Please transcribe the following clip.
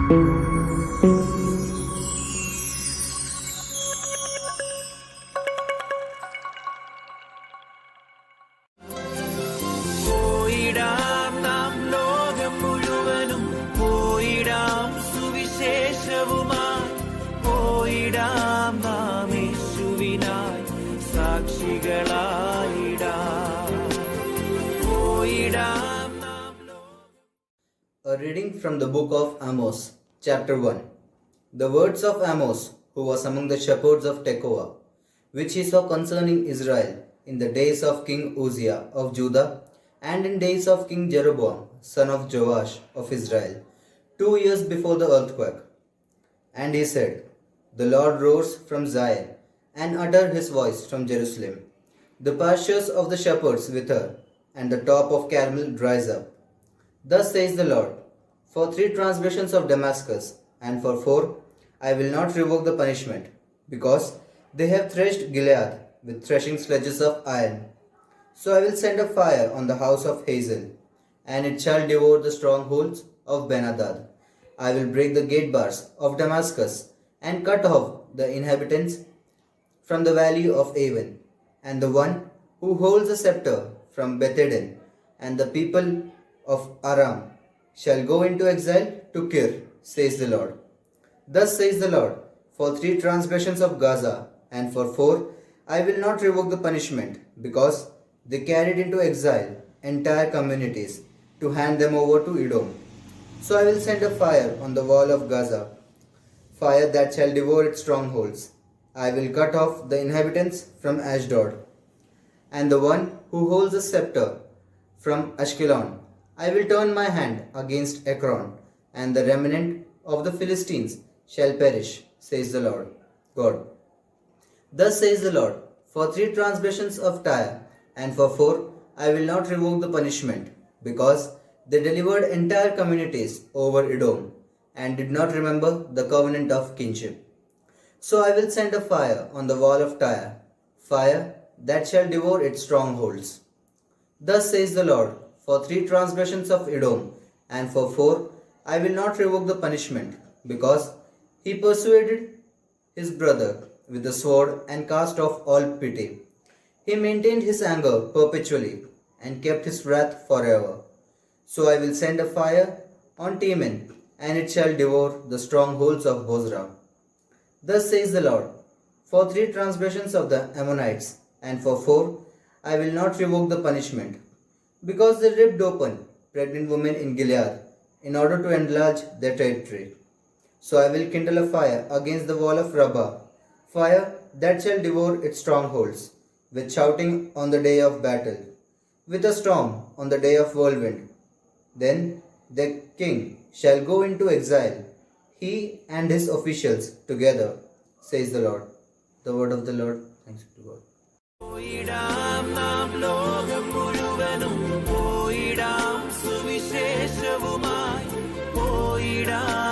A reading from the book of Amos, chapter 1. The words of Amos, who was among the shepherds of Tekoa, which he saw concerning Israel in the days of King Uzziah of Judah, and in days of King Jeroboam, son of Joash of Israel, 2 years before the earthquake. And he said, The Lord roars from Zion, and uttered his voice from Jerusalem. The pastures of the shepherds wither, and the top of Carmel dries up. Thus says the Lord, For 3 transgressions of Damascus, and for 4, I will not revoke the punishment, because they have threshed Gilead with threshing sledges of iron. So I will send a fire on the house of Hazael, and it shall devour the strongholds of Ben-Hadad. I will break the gate bars of Damascus, and cut off the inhabitants from the valley of Avon, and the one who holds the scepter from Beth-Eden, and the people of Aram shall go into exile to Kir, says the Lord. Thus says the Lord, For 3 transgressions of Gaza, and for 4, I will not revoke the punishment, because they carried into exile entire communities, to hand them over to Edom. So I will send a fire on the wall of Gaza, fire that shall devour its strongholds. I will cut off the inhabitants from Ashdod, and the one who holds the scepter from Ashkelon. I will turn my hand against Ekron, and the remnant of the Philistines shall perish, says the Lord God. Thus says the Lord, For 3 transgressions of Tyre, and for 4, I will not revoke the punishment, because they delivered entire communities over Edom, and did not remember the covenant of kinship. So I will send a fire on the wall of Tyre, fire that shall devour its strongholds. Thus says the Lord, For 3 transgressions of Edom, and for 4, I will not revoke the punishment, because he persuaded his brother with the sword and cast off all pity. He maintained his anger perpetually, and kept his wrath forever. So I will send a fire on Teman, and it shall devour the strongholds of Bozrah. Thus says the Lord, For 3 transgressions of the Ammonites, and for 4, I will not revoke the punishment, because they ripped open pregnant women in Gilead, in order to enlarge their territory. So I will kindle a fire against the wall of Rabbah, fire that shall devour its strongholds, with shouting on the day of battle, with a storm on the day of whirlwind. Then the king shall go into exile, he and his officials together, says the Lord. The word of the Lord. Thanks be to God. സുവിശേഷവുമായി പോയിടാം